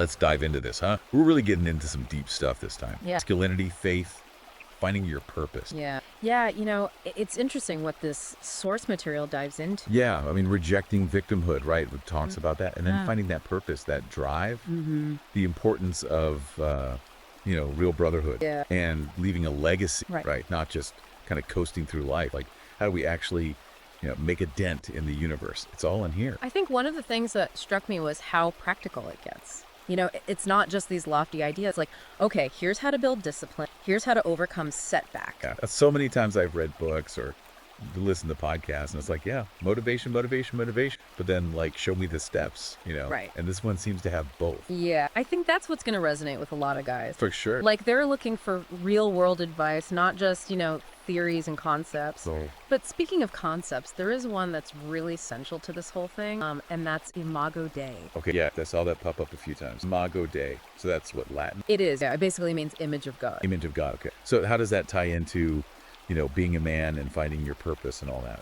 let's dive into this, huh? We're really getting into some deep stuff this time. Yeah. Masculinity, faith, finding your purpose. Yeah. Yeah, it's interesting what this source material dives into. Yeah, I mean, rejecting victimhood, right? It talks about that. And then Yeah. finding that purpose, that drive, Mm-hmm. the importance of, real brotherhood Yeah. and leaving a legacy, Right. right? Not just kind of coasting through life. Like, how do we actually, make a dent in the universe? It's all in here. I think one of the things that struck me was how practical it gets. It's not just these lofty ideas like, okay, here's how to build discipline. Here's how to overcome setbacks. Yeah. So many times I've read books or listen to podcasts and it's like, yeah, motivation. But then like, show me the steps, Right. And this one seems to have both. Yeah, I think that's what's going to resonate with a lot of guys. For sure. Like they're looking for real world advice, not just, theories and concepts. So, But speaking of concepts, there is one that's really central to this whole thing, and that's Imago Dei. okay, yeah, I saw that pop up a few times. Imago Dei. So that's what, Latin? It is. Yeah, it basically means image of God. Image of God. Okay. So how does that tie into, being a man and finding your purpose and all that?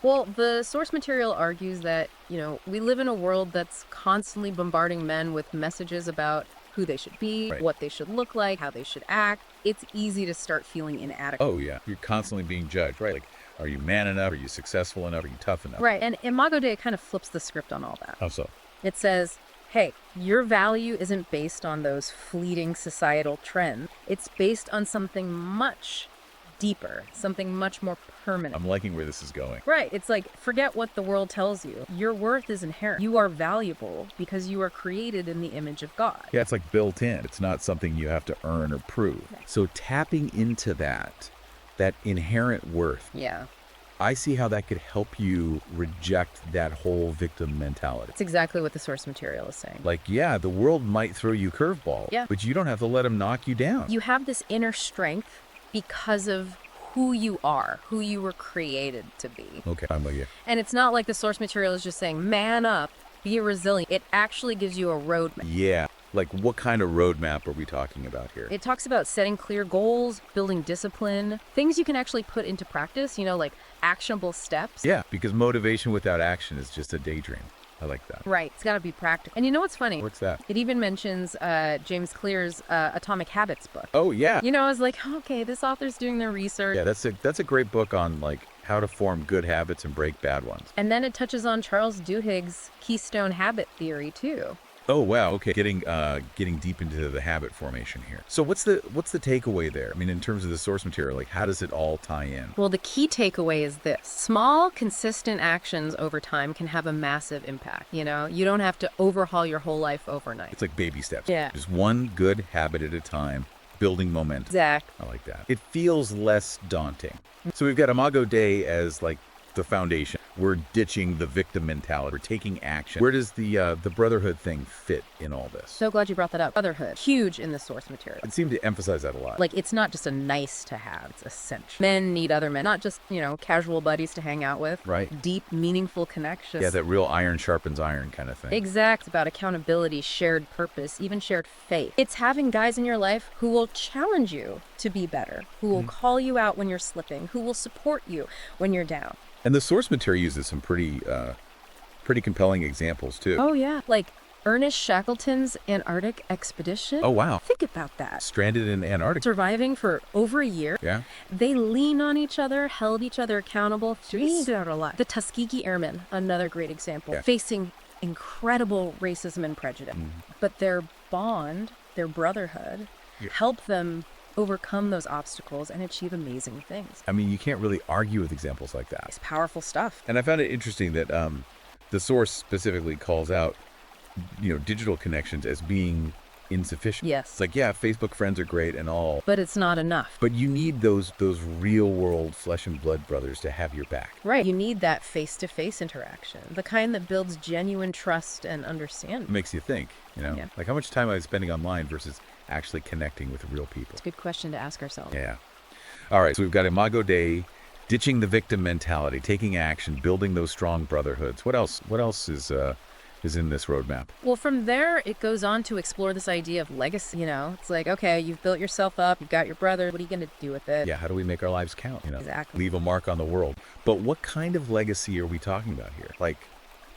Well, the source material argues that, we live in a world that's constantly bombarding men with messages about who they should be, Right. what they should look like, how they should act. It's easy to start feeling inadequate. Oh, yeah. You're constantly being judged, right? Like, are you man enough? Are you successful enough? Are you tough enough? Right. And Imago Dei kind of flips the script on all that. How so? It says, hey, your value isn't based on those fleeting societal trends. It's based on something much deeper, something much more permanent. I'm liking where this is going. Right. It's like, forget what the world tells you. Your worth is inherent. You are valuable because you are created in the image of God. Yeah, it's like built in. It's not something you have to earn or prove. Right. So tapping into that inherent worth, Yeah. I see how that could help you reject that whole victim mentality. It's exactly what the source material is saying. Like, yeah, the world might throw you curveballs, Yeah. but you don't have to let them knock you down. You have this inner strength because of who you are, who you were created to be. Okay, I'm with you. And it's not like the source material is just saying, man up, be resilient. It actually gives you a roadmap. Yeah. Like, what kind of roadmap are we talking about here? It talks about setting clear goals, building discipline, things you can actually put into practice, like actionable steps. Yeah, because motivation without action is just a daydream. I like that. Right. It's got to be practical. And you know what's funny? What's that? It even mentions James Clear's Atomic Habits book. Oh, yeah. I was like, okay, this author's doing their research. Yeah, that's a great book on, like, how to form good habits and break bad ones. And then it touches on Charles Duhigg's Keystone Habit Theory, too. Oh, wow. Okay. Getting deep into the habit formation here. So what's the takeaway there? I mean, in terms of the source material, like, how does it all tie in? Well, the key takeaway is this. Small, consistent actions over time can have a massive impact. You don't have to overhaul your whole life overnight. It's like baby steps. Yeah. Just one good habit at a time, building momentum. Exactly. I like that. It feels less daunting. So we've got Imago Dei as, like, the foundation. We're ditching the victim mentality. We're taking action. Where does the brotherhood thing fit in all this? So glad you brought that up. Brotherhood, huge in the source material. It seemed to emphasize that a lot. Like, it's not just a nice to have, it's essential. Men need other men, not just, casual buddies to hang out with. Right. Deep, meaningful connections. Yeah, that real iron sharpens iron kind of thing. Exact. It's about accountability, shared purpose, even shared faith. It's having guys in your life who will challenge you to be better, who will call you out when you're slipping, who will support you when you're down. And the source material uses some pretty compelling examples too. Oh, yeah. Like Ernest Shackleton's Antarctic expedition. Oh, wow. Think about that. Stranded in Antarctica. Surviving for over a year. Yeah. They leaned on each other, held each other accountable throughout a lot. The Tuskegee Airmen, another great example, Yeah. facing incredible racism and prejudice. But their bond, their brotherhood, helped them overcome those obstacles and achieve amazing things. I mean, you can't really argue with examples like that. It's powerful stuff. And I found it interesting that the source specifically calls out, digital connections as being insufficient. Yes. It's like, yeah, Facebook friends are great and all, But it's not enough. but you need those real world flesh and blood brothers to have your back. Right. You need that face-to-face interaction, the kind that builds genuine trust and understanding. It makes you think, Yeah. like how much time am I spending online versus actually connecting with real people. Good question to ask ourselves. Yeah. All right. So we've got Imago Dei, ditching the victim mentality, taking action, building those strong brotherhoods. What else? What else is in this roadmap? Well, from there, it goes on to explore this idea of legacy. It's like, okay, you've built yourself up, you've got your brother. What are you going to do with it? Yeah. How do we make our lives count? Exactly. Leave a mark on the world. But what kind of legacy are we talking about here? Like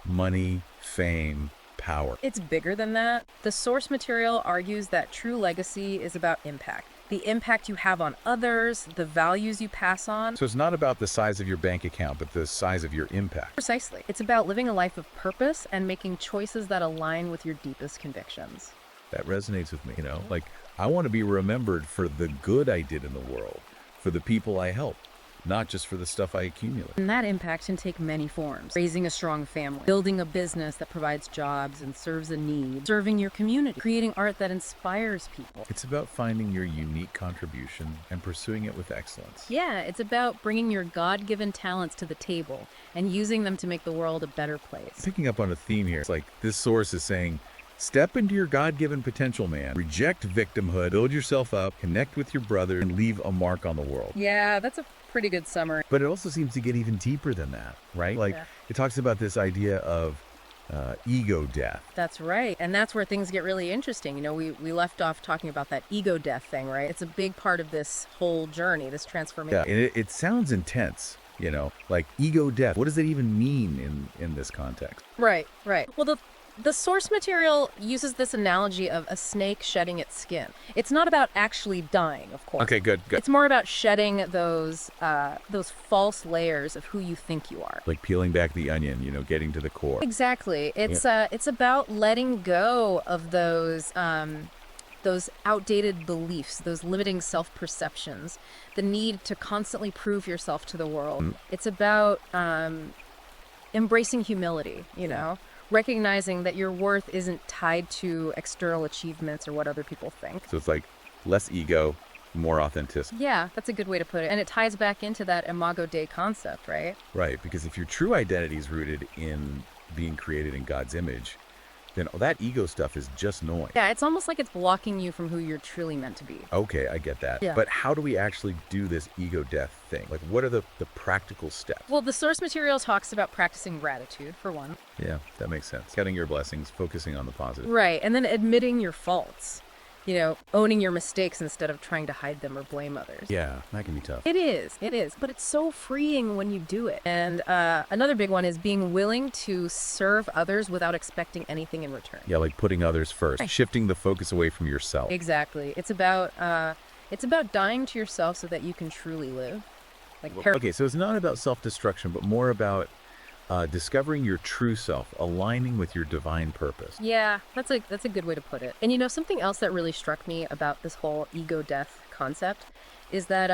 money, fame, power. It's bigger than that. The source material argues that true legacy is about impact. The impact you have on others, the values you pass on. So it's not about the size of your bank account, but the size of your impact. Precisely. It's about living a life of purpose and making choices that align with your deepest convictions. That resonates with me, you know? Like, I want to be remembered for the good I did in the world, for the people I helped, not just for the stuff I accumulate. And that impact can take many forms. Raising a strong family, building a business that provides jobs and serves a need, serving your community, creating art that inspires people. It's about finding your unique contribution and pursuing it with excellence. Yeah, it's about bringing your God-given talents to the table and using them to make the world a better place. Picking up on a theme here, it's like this source is saying, step into your God-given potential, man. Reject victimhood, build yourself up, connect with your brother, and leave a mark on the world. Yeah, that's a pretty good summary. But it also seems to get even deeper than that, right? Like, it talks about this idea of ego death. That's right. And that's where things get really interesting. You know, we left off talking about that ego death thing, right? It's a big part of this whole journey, this transformation. Yeah, and it sounds intense, you know, like ego death. What does it even mean in this context? Right, right. Well, the source material uses this analogy of a snake shedding its skin. It's not about actually dying, of course. Okay, good. It's more about shedding those false layers of who you think you are. Like peeling back the onion, you know, getting to the core. Exactly. It's about letting go of those outdated beliefs, those limiting self-perceptions, the need to constantly prove yourself to the world. It's about embracing humility, you know, recognizing that your worth isn't tied to external achievements or what other people think. So it's like less ego, more authenticity. Yeah, that's a good way to put it. And it ties back into that Imago Dei concept, right? Right, because if your true identity is rooted in being created in God's image, then all that ego stuff is just noise. Yeah, it's almost like it's blocking you from who you're truly meant to be. Okay, I get that. Yeah. But how do we actually do this ego death thing? Like, what are the practical steps? Well, the source material talks about practicing gratitude, for one. Yeah, that makes sense. Counting your blessings, focusing on the positive. Right, and then admitting your faults. You know, owning your mistakes instead of trying to hide them or blame others. Yeah, that can be tough. It is, but it's so freeing when you do it. And another big one is being willing to serve others without expecting anything in return. Yeah, like putting others first, Right. shifting the focus away from yourself. Exactly. It's about dying to yourself so that you can truly live. Like Okay, so it's not about self-destruction, but more about discovering your true self, aligning with your divine purpose. Yeah, that's a good way to put it. And you know, something else that really struck me about this whole ego death concept is that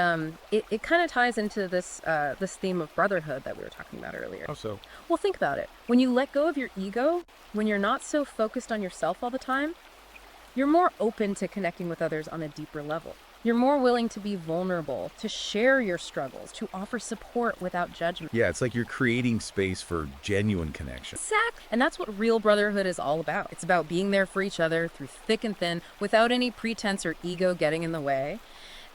it kind of ties into this theme of brotherhood that we were talking about earlier. How so? Well, think about it. When you let go of your ego, when you're not so focused on yourself all the time, you're more open to connecting with others on a deeper level. You're more willing to be vulnerable, to share your struggles, to offer support without judgment. Yeah, it's like you're creating space for genuine connection. Exactly. And that's what real brotherhood is all about. It's about being there for each other through thick and thin, without any pretense or ego getting in the way.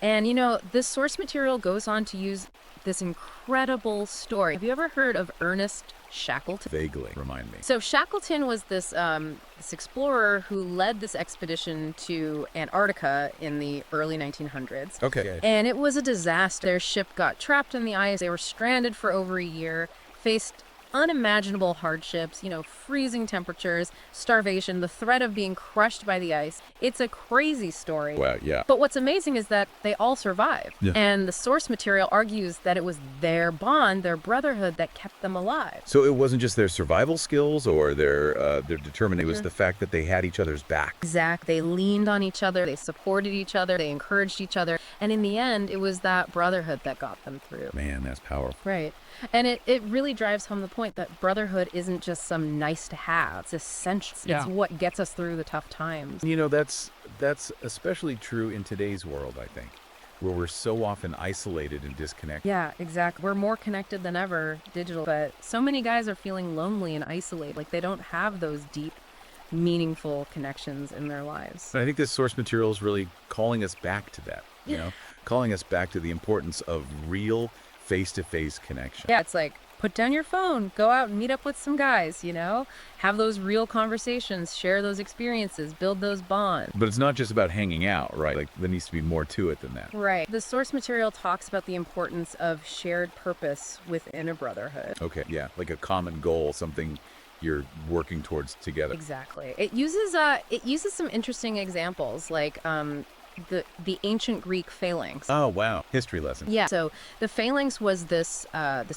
And you know, this source material goes on to use this incredible story. Have you ever heard of Ernest Shackleton? Vaguely, remind me. So Shackleton was this explorer who led this expedition to Antarctica in the early 1900s. Okay. And it was a disaster. Their ship got trapped in the ice. They were stranded for over a year, faced unimaginable hardships, you know, freezing temperatures, starvation, the threat of being crushed by the ice. It's a crazy story. Wow, yeah. But what's amazing is that they all survived. Yeah. And the source material argues that it was their bond, their brotherhood that kept them alive. So it wasn't just their survival skills or their determination. It was the fact that they had each other's back. Exactly. They leaned on each other. They supported each other. They encouraged each other. And in the end, it was that brotherhood that got them through. Man, that's powerful. Right. And it really drives home the point that brotherhood isn't just some nice to have. It's essential. Yeah. It's what gets us through the tough times. You know, that's especially true in today's world, I think, where we're so often isolated and disconnected. Yeah, exactly. We're more connected than ever, digital, but so many guys are feeling lonely and isolated. Like they don't have those deep, meaningful connections in their lives. And I think this source material is really calling us back to that, you know, calling us back to the importance of real face-to-face connection. Yeah, it's like, put down your phone, go out and meet up with some guys, you know? Have those real conversations, share those experiences, build those bonds. But it's not just about hanging out, right? Like, there needs to be more to it than that. Right. The source material talks about the importance of shared purpose within a brotherhood. Okay, yeah, like a common goal, something you're working towards together. Exactly. It uses some interesting examples, like the ancient Greek phalanx. Oh, wow. History lesson. Yeah. So the phalanx was this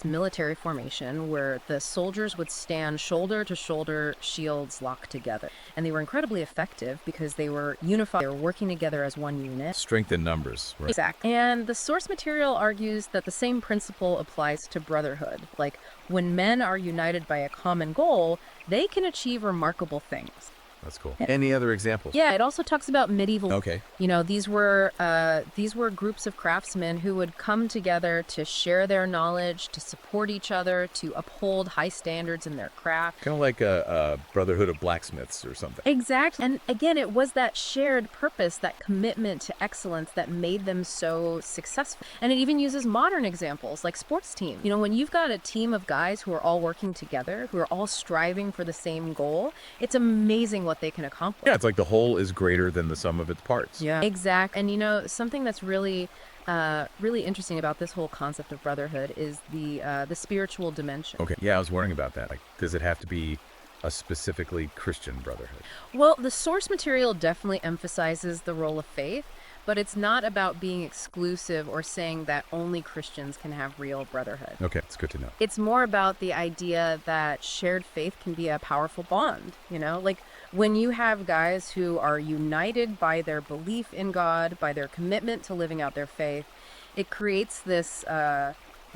military formation where the soldiers would stand shoulder to shoulder, shields locked together, and they were incredibly effective because they were unified. They were working together as one unit. Strength in numbers, right? Exactly. And the source material argues that the same principle applies to brotherhood. Like, when men are united by a common goal, they can achieve remarkable things. That's cool. Any other examples? Yeah, it also talks about medieval. Okay. You know, these were groups of craftsmen who would come together to share their knowledge, to support each other, to uphold high standards in their craft. Kind of like a brotherhood of blacksmiths or something. Exactly. And again, it was that shared purpose, that commitment to excellence that made them so successful. And it even uses modern examples like sports teams. You know, when you've got a team of guys who are all working together, who are all striving for the same goal, it's amazing what they can accomplish. Yeah, it's like the whole is greater than the sum of its parts. Yeah, exactly. And you know, something that's really interesting about this whole concept of brotherhood is the spiritual dimension. Okay. Yeah, I was wondering about that. Like, does it have to be a specifically Christian brotherhood? Well, the source material definitely emphasizes the role of faith, but it's not about being exclusive or saying that only Christians can have real brotherhood. Okay, it's good to know. It's more about the idea that shared faith can be a powerful bond, you know? Like, when you have guys who are united by their belief in God, by their commitment to living out their faith, it creates this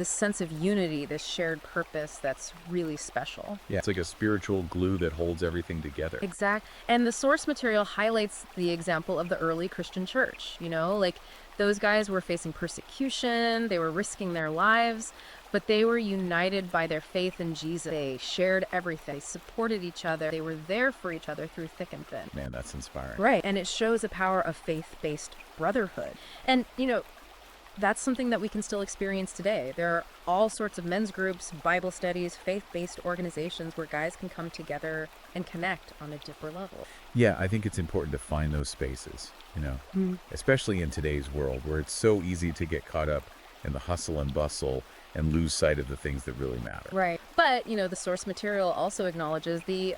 sense of unity, this shared purpose that's really special. Yeah, it's like a spiritual glue that holds everything together. Exact. And the source material highlights the example of the early Christian church, you know? Like, those guys were facing persecution, they were risking their lives, but they were united by their faith in Jesus. They shared everything. They supported each other. They were there for each other through thick and thin. Man, that's inspiring. Right. And it shows the power of faith-based brotherhood. And, you know, that's something that we can still experience today. There are all sorts of men's groups, Bible studies, faith-based organizations where guys can come together and connect on a deeper level. Yeah, I think it's important to find those spaces, you know, especially in today's world where it's so easy to get caught up in the hustle and bustle and lose sight of the things that really matter. Right. But, you know, the source material also acknowledges the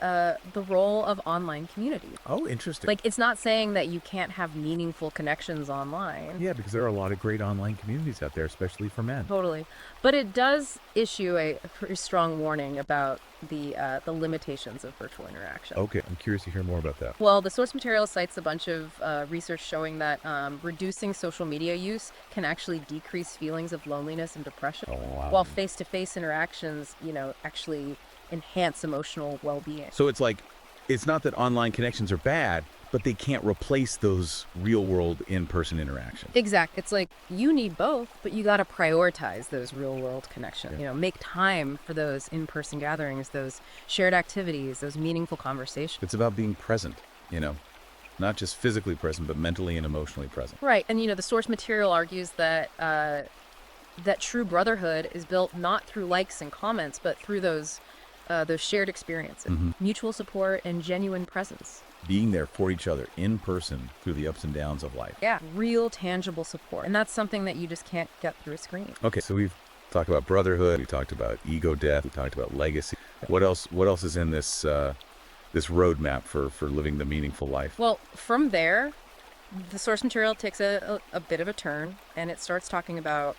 role of online communities. Oh, interesting. Like, it's not saying that you can't have meaningful connections online. Yeah, because there are a lot of great online communities out there, especially for men. Totally. But it does issue a pretty strong warning about the limitations of virtual interaction. Okay, I'm curious to hear more about that. Well, the source material cites a bunch of research showing that reducing social media use can actually decrease feelings of loneliness and depression, wow. while face-to-face interactions, you know, actually enhance emotional well-being. So it's like, it's not that online connections are bad, but they can't replace those real-world in-person interactions. Exactly. It's like you need both, but you got to prioritize those real-world connections. Yeah. You know, make time for those in-person gatherings, those shared activities, those meaningful conversations. It's about being present, you know, not just physically present, but mentally and emotionally present. Right. And, you know, the source material argues that that true brotherhood is built not through likes and comments, but through those shared experiences, mutual support, and genuine presence. Being there for each other in person through the ups and downs of life. Yeah, real tangible support. And that's something that you just can't get through a screen. Okay, so we've talked about brotherhood, we talked about ego death, we talked about legacy. What else is in this this roadmap for living the meaningful life? Well, from there, the source material takes a bit of a turn, and it starts talking about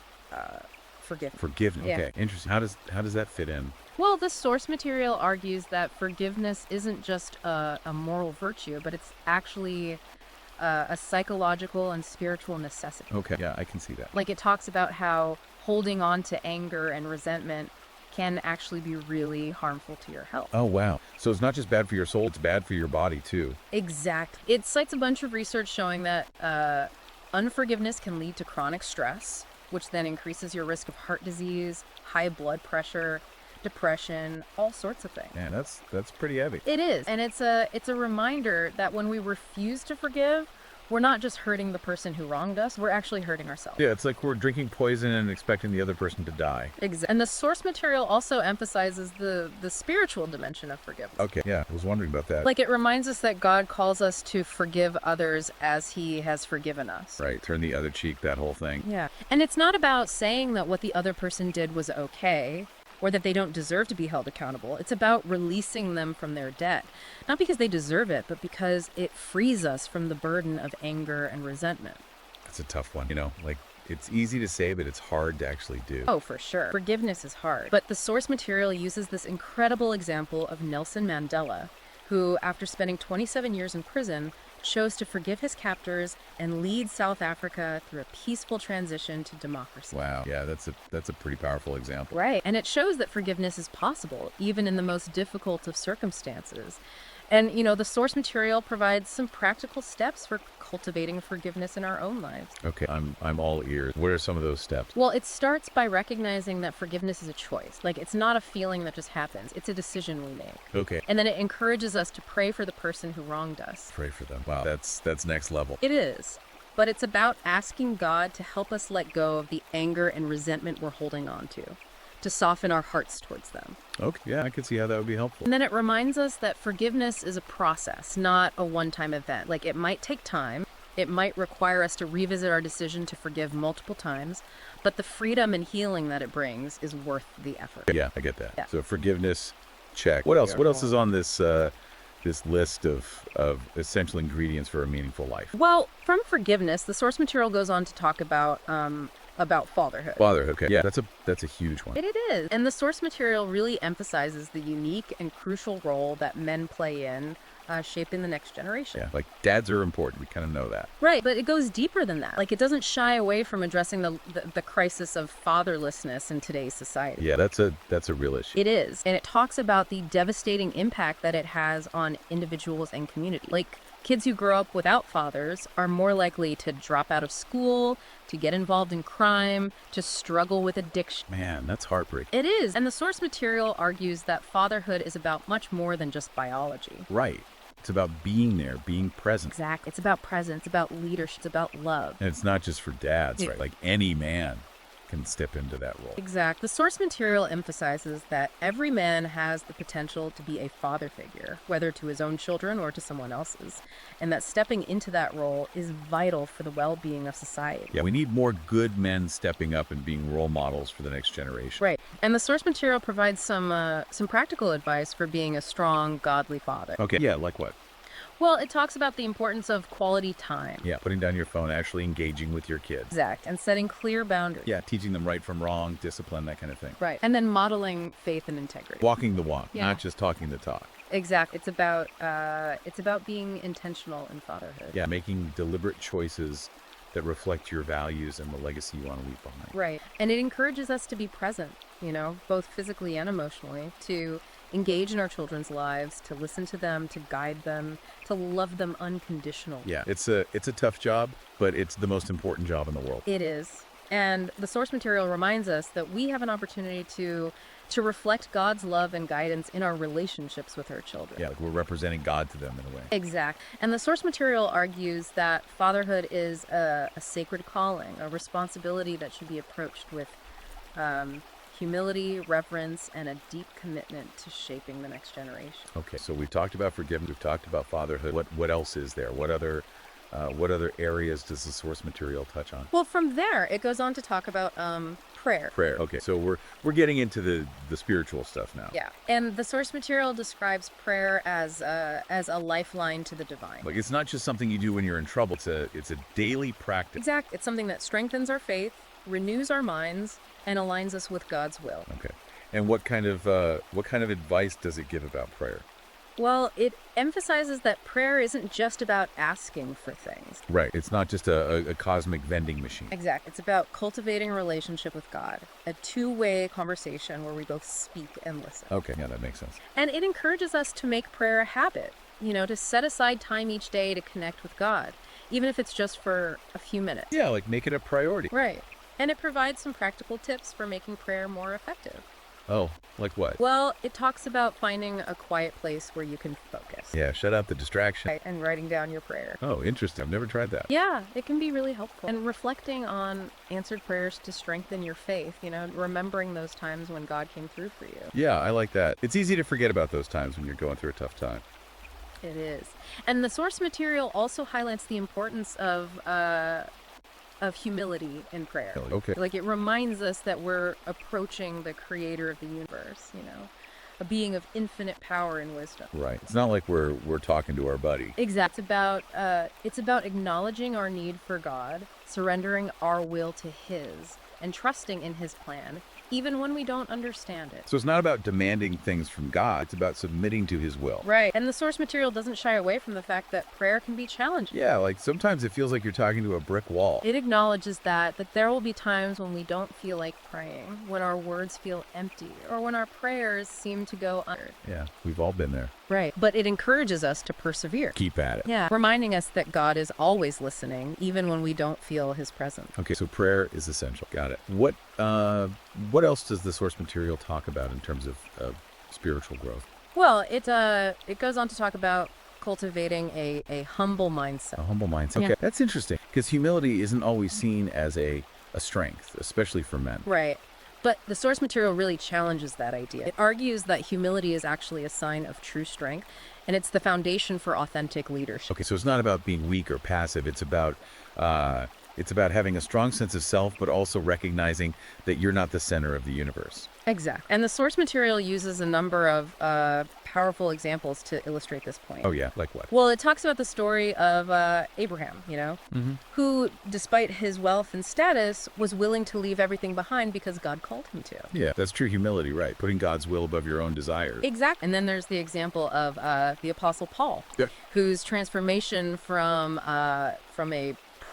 forgiveness. Forgiveness. Yeah. Okay, interesting. How does that fit in? Well, the source material argues that forgiveness isn't just a moral virtue, but it's actually a psychological and spiritual necessity. Okay, yeah, I can see that. Like, it talks about how holding on to anger and resentment can actually be really harmful to your health. Oh, wow. So it's not just bad for your soul, it's bad for your body, too. Exactly. It cites a bunch of research showing that unforgiveness can lead to chronic stress, which then increases your risk of heart disease, high blood pressure, depression, all sorts of things. Man, that's pretty heavy. It is. And it's a reminder that when we refuse to forgive, we're not just hurting the person who wronged us, we're actually hurting ourselves. Yeah, it's like we're drinking poison and expecting the other person to die. Exactly. And the source material also emphasizes the spiritual dimension of forgiveness. Okay, yeah, I was wondering about that. Like, it reminds us that God calls us to forgive others as he has forgiven us. Right, turn the other cheek, that whole thing. Yeah. And it's not about saying that what the other person did was okay, or that they don't deserve to be held accountable. It's about releasing them from their debt, not because they deserve it, but because it frees us from the burden of anger and resentment. That's a tough one. Like, it's easy to say, but it's hard to actually do. Oh, for sure. Forgiveness is hard. But the source material uses this incredible example of Nelson Mandela, who, after spending 27 years in prison, chose to forgive his captors and lead South Africa through a peaceful transition to democracy. Wow. Yeah, that's a pretty powerful example. Right. And it shows that forgiveness is possible, even in the most difficult of circumstances. And, the source material provides some practical steps for cultivating forgiveness in our own lives. Okay, I'm all ears. What are some of those steps? Well, it starts by recognizing that forgiveness is a choice. Like, it's not a feeling that just happens. It's a decision we make. Okay. And then it encourages us to pray for the person who wronged us. Pray for them. Wow, that's next level. It is. But it's about asking God to help us let go of the anger and resentment we're holding on to soften our hearts towards them. Okay, yeah, I can see how that would be helpful. And then it reminds us that forgiveness is a process, not a one-time event. Like, it might take time. It might require us to revisit our decision to forgive multiple times, but the freedom and healing that it brings is worth the effort. Yeah, I get that. Yeah. So forgiveness, check. What else? What else is on this this list of essential ingredients for a meaningful life? Well, from forgiveness, the source material goes on to talk about fatherhood. Fatherhood. Okay. Yeah, that's a huge one. It is. And the source material really emphasizes the unique and crucial role that men play in shaping the next generation. Yeah, like dads are important. We kind of know that. Right, but it goes deeper than that. Like, it doesn't shy away from addressing the crisis of fatherlessness in today's society. Yeah, that's a real issue. It is. And it talks about the devastating impact that it has on individuals and community. Like, kids who grow up without fathers are more likely to drop out of school, to get involved in crime, to struggle with addiction. Man, that's heartbreaking. It is. And the source material argues that fatherhood is about much more than just biology. Right. It's about being there, being present. Exactly. It's about presence, about leadership, it's about love. And it's not just for dads, Yeah. right? Like any man can step into that role. Exactly. The source material emphasizes that every man has the potential to be a father figure, whether to his own children or to someone else's, and that stepping into that role is vital for the well-being of society. Yeah, we need more good men stepping up and being role models for the next generation. Right. And the source material provides some practical advice for being a strong, godly father. Okay. Yeah, like what? Well, it talks about the importance of quality time. Yeah, putting down your phone, actually engaging with your kids. Exact. And setting clear boundaries. Yeah, teaching them right from wrong, discipline, that kind of thing. Right. And then modeling faith and integrity. Walking the walk, Yeah. not just talking the talk. Exactly. It's about being intentional in fatherhood. Yeah, making deliberate choices that reflect your values and the legacy you want to leave behind. Right. And it encourages us to be present, both physically and emotionally, to engage in our children's lives, to listen to them, to guide them, to love them unconditionally. Yeah, it's a tough job, but it's the most important job in the world. It is. And the source material reminds us that we have an opportunity to reflect God's love and guidance in our relationships with our children. Yeah, like we're representing God to them in a way. Exact. And the source material argues that fatherhood is a sacred calling, a responsibility that should be approached with humility, reverence, and a deep commitment to shaping the next generation. Okay, so we've talked about forgiveness, we've talked about fatherhood. What else is there? What other areas does the source material touch on? Well, from there, it goes on to talk about prayer. Prayer. Okay, so we're getting into the spiritual stuff now. Yeah, and the source material describes prayer as a lifeline to the divine. Like, it's not just something you do when you're in trouble. It's a daily practice. Exact. It's something that strengthens our faith, renews our minds, and aligns us with God's will. Okay, and what kind of advice does it give about prayer? Well, it emphasizes that prayer isn't just about asking for things. Right. It's not just a cosmic vending machine. Exactly. It's about cultivating a relationship with God, a two-way conversation where we both speak and listen. Okay, yeah, that makes sense. And it encourages us to make prayer a habit, to set aside time each day to connect with God, even if it's just for a few minutes. Yeah, like make it a priority. Right. And it provides some practical tips for making prayer more effective. Oh, like what? Well, it talks about finding a quiet place where you can focus. Yeah, shut out the distraction. Right, and writing down your prayer. Oh, interesting. I've never tried that. Yeah, it can be really helpful. And reflecting on answered prayers to strengthen your faith, remembering those times when God came through for you. Yeah, I like that. It's easy to forget about those times when you're going through a tough time. It is. And the source material also highlights the importance of of humility in prayer. Okay. Like it reminds us that we're approaching the creator of the universe, a being of infinite power and wisdom. Right. It's not like we're talking to our buddy. Exactly. It's about acknowledging our need for God, surrendering our will to His, and trusting in His plan, even when we don't understand it. So it's not about demanding things from God. It's about submitting to his will. Right. And the source material doesn't shy away from the fact that prayer can be challenging. Yeah, like sometimes it feels like you're talking to a brick wall. It acknowledges that there will be times when we don't feel like praying, when our words feel empty, or when our prayers seem to go unanswered. Yeah, we've all been there. Right. But it encourages us to persevere. Keep at it. Yeah. Reminding us that God is always listening, even when we don't feel his presence. Okay, so prayer is essential. Got it. What else does the source material talk about in terms of spiritual growth? Well, it goes on to talk about cultivating a humble mindset. A humble mindset. Okay, Yeah. that's interesting because humility isn't always seen as a strength, especially for men. Right. But the source material really challenges that idea. It argues that humility is actually a sign of true strength, and it's the foundation for authentic leadership. Okay, so it's not about being weak or passive. It's about having a strong sense of self, but also recognizing that you're not the center of the universe. Exactly. And the source material uses a number of powerful examples to illustrate this point. Oh yeah, like what? Well, it talks about the story of Abraham, who, despite his wealth and status, was willing to leave everything behind because God called him to. Yeah, that's true humility, right? Putting God's will above your own desires. Exactly. And then there's the example of the Apostle Paul, Yeah. whose transformation from a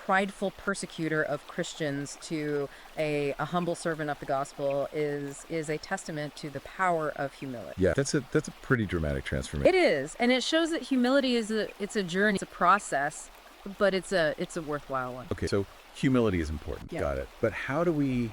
prideful persecutor of Christians to a humble servant of the gospel is a testament to the power of humility. Yeah, that's a pretty dramatic transformation. It is, and it shows that humility is a journey, it's a process, but it's a worthwhile one. Okay, so humility is important. Yeah. Got it. But how do we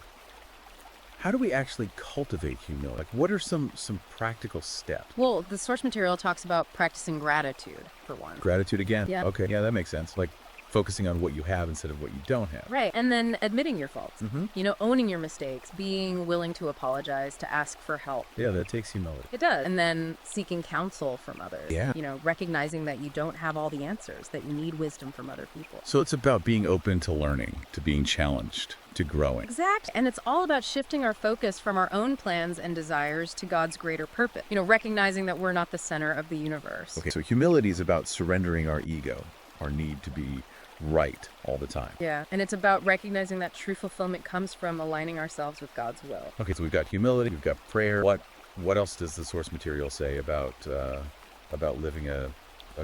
actually cultivate humility? Like, what are some practical steps? Well, the source material talks about practicing gratitude, for one. Gratitude again. Yeah. Okay, yeah, that makes sense. Like focusing on what you have instead of what you don't have. Right. And then admitting your faults, Mm-hmm. owning your mistakes, being willing to apologize, to ask for help. Yeah, that takes humility. It does. And then seeking counsel from others. Yeah. Recognizing that you don't have all the answers, that you need wisdom from other people. So it's about being open to learning, to being challenged, to growing. Exactly. And it's all about shifting our focus from our own plans and desires to God's greater purpose. Recognizing that we're not the center of the universe. Okay, so humility is about surrendering our ego, our need to be right all the time. Yeah. And it's about recognizing that true fulfillment comes from aligning ourselves with God's will. Okay, so we've got humility, we've got prayer. What else does the source material say about living a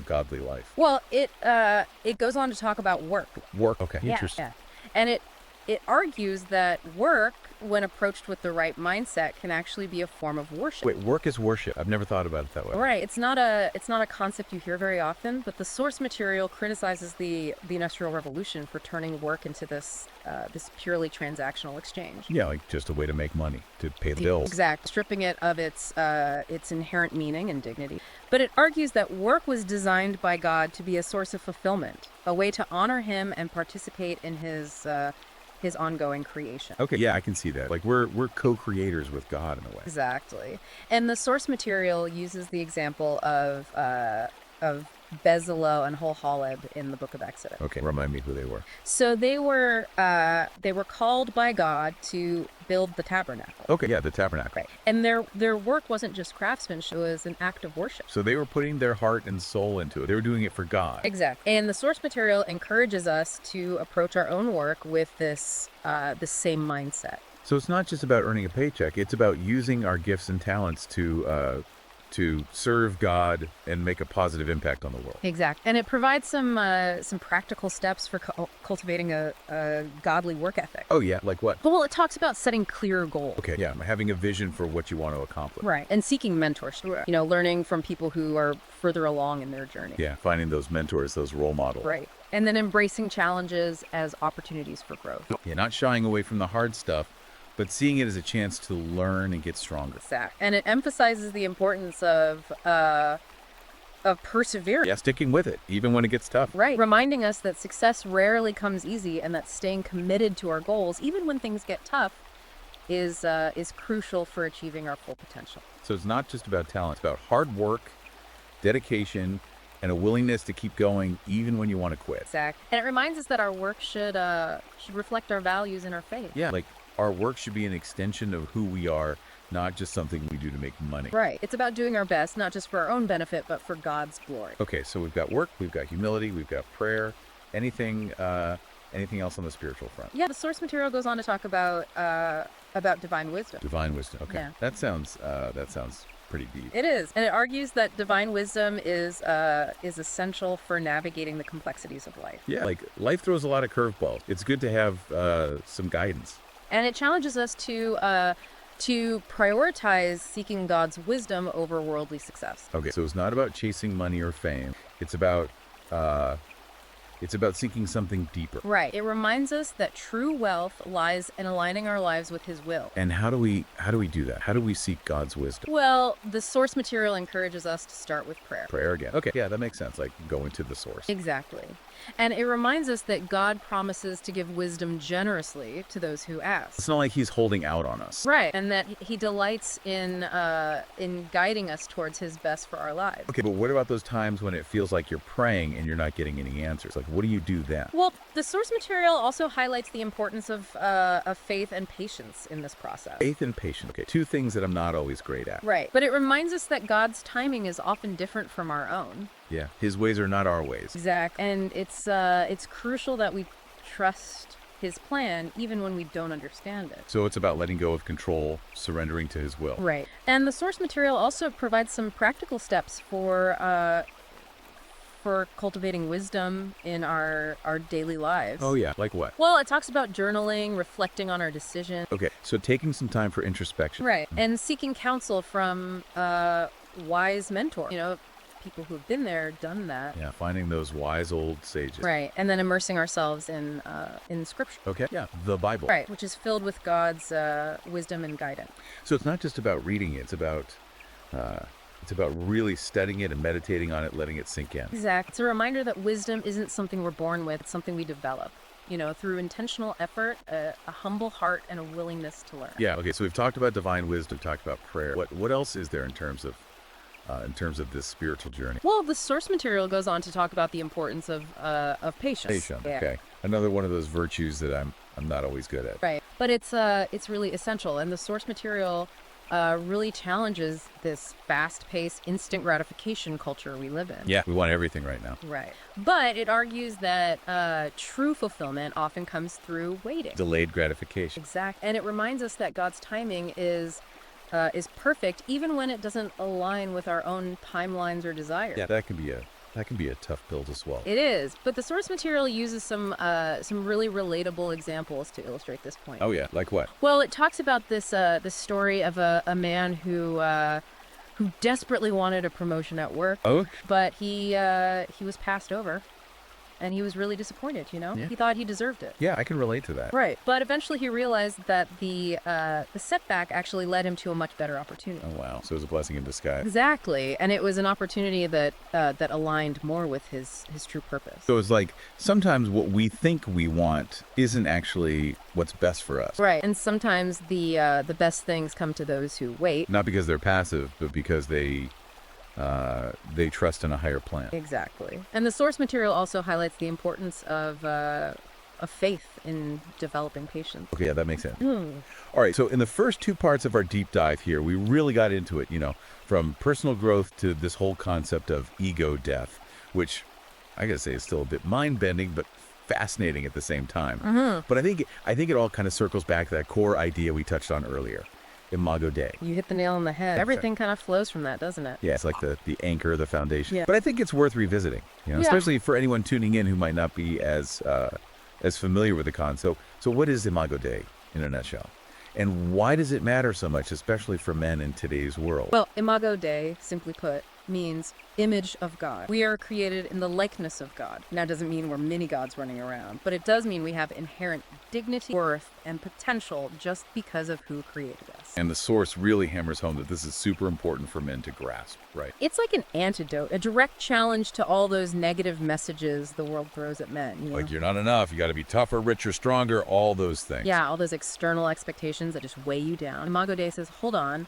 godly life? Well, it goes on to talk about work. Work. Okay, Yeah, interesting. yeah. And it argues that work, when approached with the right mindset, can actually be a form of worship. Wait, work is worship. I've never thought about it that way. Right. It's not a concept you hear very often, but the source material criticizes the Industrial Revolution for turning work into this purely transactional exchange. Yeah, like just a way to make money, to pay the bills. Exact. Stripping it of its inherent meaning and dignity. But it argues that work was designed by God to be a source of fulfillment, a way to honor him and participate in his ongoing creation. Okay, yeah, I can see that. Like we're co-creators with God in a way. Exactly. And the source material uses the example of Bezalel and Holholeb in the book of Exodus. Okay, remind me who they were. So they were called by God to build the tabernacle. Okay, yeah, the tabernacle. Right. And their work wasn't just craftsmanship, it was an act of worship. So they were putting their heart and soul into it. They were doing it for God. Exactly. And the source material encourages us to approach our own work with this same mindset. So it's not just about earning a paycheck. It's about using our gifts and talents to serve God and make a positive impact on the world. Exactly. And it provides some practical steps for cultivating a godly work ethic. Oh yeah, like what? Well, it talks about setting clear goals. Okay, yeah, having a vision for what you want to accomplish. Right. And seeking mentorship. Learning from people who are further along in their journey. Yeah, finding those mentors, those role models. Right. And then embracing challenges as opportunities for growth. Yeah, not shying away from the hard stuff, but seeing it as a chance to learn and get stronger. Exactly. And it emphasizes the importance of perseverance. Yeah, sticking with it, even when it gets tough. Right. Reminding us that success rarely comes easy and that staying committed to our goals, even when things get tough, is crucial for achieving our full potential. So it's not just about talent. It's about hard work, dedication, and a willingness to keep going even when you want to quit. Exactly. And it reminds us that our work should reflect our values and our faith. Yeah, like our work should be an extension of who we are, not just something we do to make money. Right. It's about doing our best, not just for our own benefit, but for God's glory. Okay, so we've got work, we've got humility, we've got prayer. Anything else on the spiritual front? Yeah, the source material goes on to talk about divine wisdom. Divine wisdom. Okay, Yeah. that sounds pretty deep. It is, and it argues that divine wisdom is essential for navigating the complexities of life. Yeah, like life throws a lot of curveballs. It's good to have some guidance. And it challenges us to prioritize seeking God's wisdom over worldly success. Okay, so it's not about chasing money or fame. It's about seeking something deeper. Right. It reminds us that true wealth lies in aligning our lives with His will. And how do we do that? How do we seek God's wisdom? Well, the source material encourages us to start with prayer. Prayer again. Okay, yeah, that makes sense. Like going to the source. Exactly. And it reminds us that God promises to give wisdom generously to those who ask. It's not like He's holding out on us. Right, and that He delights in guiding us towards His best for our lives. Okay, but what about those times when it feels like you're praying and you're not getting any answers? Like, what do you do then? Well, the source material also highlights the importance of faith and patience in this process. Faith and patience. Okay, two things that I'm not always great at. Right, but it reminds us that God's timing is often different from our own. Yeah, His ways are not our ways. Exactly, and it's crucial that we trust His plan even when we don't understand it. So it's about letting go of control, surrendering to His will. Right, and the source material also provides some practical steps for cultivating wisdom in our daily lives. Oh yeah, like what? Well, it talks about journaling, reflecting on our decisions. Okay, so taking some time for introspection. Right, and seeking counsel from wise mentors. People who have been there, done that. Yeah, finding those wise old sages. Right, and then immersing ourselves in Scripture. Okay, yeah, the Bible. Right, which is filled with God's wisdom and guidance. So it's not just about reading it; it's about really studying it and meditating on it, letting it sink in. Exactly. It's a reminder that wisdom isn't something we're born with; it's something we develop. Through intentional effort, a humble heart, and a willingness to learn. Yeah. Okay. So we've talked about divine wisdom, talked about prayer. What else is there in terms of this spiritual journey? Well, the source material goes on to talk about the importance of patience. Patience. Yeah. Okay. Another one of those virtues that I'm not always good at. Right. But it's really essential, and the source material really challenges this fast-paced, instant gratification culture we live in. Yeah, we want everything right now. Right. But it argues that true fulfillment often comes through waiting. Delayed gratification. Exactly. And it reminds us that God's timing is perfect, even when it doesn't align with our own timelines or desires. Yeah, that can be a tough pill to swallow. It is, but the source material uses some really relatable examples to illustrate this point. Oh yeah, like what? Well, it talks about this story of a man who desperately wanted a promotion at work, but he was passed over. And he was really disappointed, Yeah. He thought he deserved it. Yeah, I can relate to that. Right. But eventually he realized that the setback actually led him to a much better opportunity. Oh wow, so it was a blessing in disguise. Exactly. And it was an opportunity that aligned more with his true purpose. So it's like sometimes what we think we want isn't actually what's best for us. Right. And sometimes the best things come to those who wait. Not because they're passive, but because they trust in a higher plan. Exactly. And the source material also highlights the importance of faith in developing patience. Okay, yeah, that makes sense. All right, so in the first two parts of our deep dive here, we really got into it, from personal growth to this whole concept of ego death, which I gotta say is still a bit mind-bending, but fascinating at the same time. Mm-hmm. But I think it all kind of circles back to that core idea we touched on earlier. Imago Dei. You hit the nail on the head. Everything kind of flows from that, doesn't it? Yeah, it's like the anchor, the foundation. Yeah. But I think it's worth revisiting, especially for anyone tuning in who might not be as familiar with the concept. So what is Imago Dei in a nutshell? And why does it matter so much, especially for men in today's world? Well, Imago Dei, simply put, means image of God. We are created in the likeness of God. Now, it doesn't mean we're mini-gods running around, but it does mean we have inherent dignity, worth, and potential just because of who created us. And the source really hammers home that this is super important for men to grasp, right? It's like an antidote, a direct challenge to all those negative messages the world throws at men. Like you're not enough, you got to be tougher, richer, stronger, all those things. Yeah, all those external expectations that just weigh you down. Imago Dei says, hold on.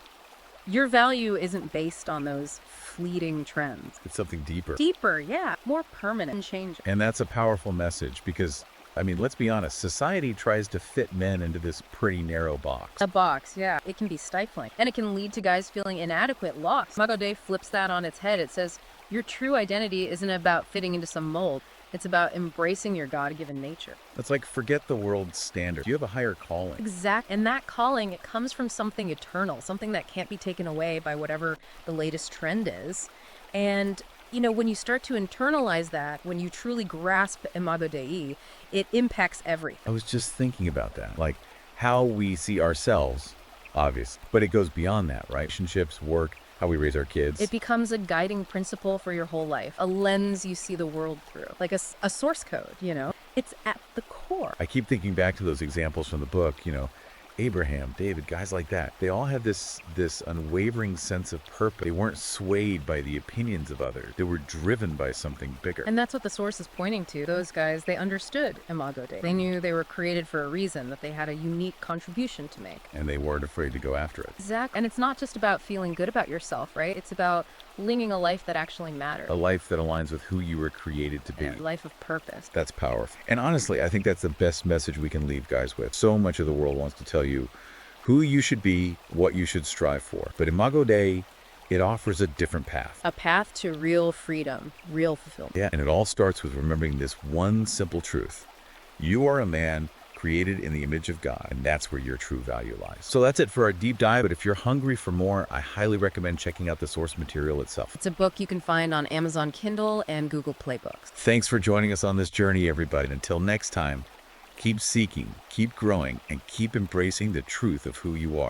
Your value isn't based on those fleeting trends. It's something deeper. Deeper, yeah, more permanent and changing. And that's a powerful message because, I mean, let's be honest, society tries to fit men into this pretty narrow box. A box, yeah. It can be stifling. And it can lead to guys feeling inadequate, lost. Imago Dei flips that on its head. It says, your true identity isn't about fitting into some mold. It's about embracing your God-given nature. It's like, forget the world's standard. You have a higher calling. Exact. And that calling, it comes from something eternal, something that can't be taken away by whatever the latest trend is. And, you know, when you start to internalize that, when you truly grasp Imago Dei, it impacts everything. I was just thinking about that, like how we see ourselves, obvious, but it goes beyond that, right? Relationships, work, how we raise our kids. It becomes a guiding principle for your whole life, a lens you see the world through, like a source code, you know? It's at the core. I keep thinking back to those examples from the book, you know, Abraham, David, guys like that. They all had this unwavering sense of purpose. They weren't swayed by the opinions of others. They were driven by something bigger. And that's what the source is pointing to. Those guys, they understood Imago Dei. They knew they were created for a reason, that they had a unique contribution to make. And they weren't afraid to go after it. Exactly. And it's not just about feeling good about yourself, right? It's about living a life that actually matters. A life that aligns with who you were created to be. A life of purpose. That's powerful. And honestly, I think that's the best message we can leave guys with. So much of the world wants to tell you who you should be, what you should strive for. But Imago Dei, it offers a different path. A path to real freedom, real fulfillment. Yeah, and it all starts with remembering this one simple truth. You are a man created in the image of God, and that's where your true value lies. So that's it for our deep dive, but if you're hungry for more, I highly recommend checking out the source material itself. It's a book you can find on Amazon Kindle and Google Play Books. Thanks for joining us on this journey, everybody. And until next time, keep seeking, keep growing, and keep embracing the truth of who you are.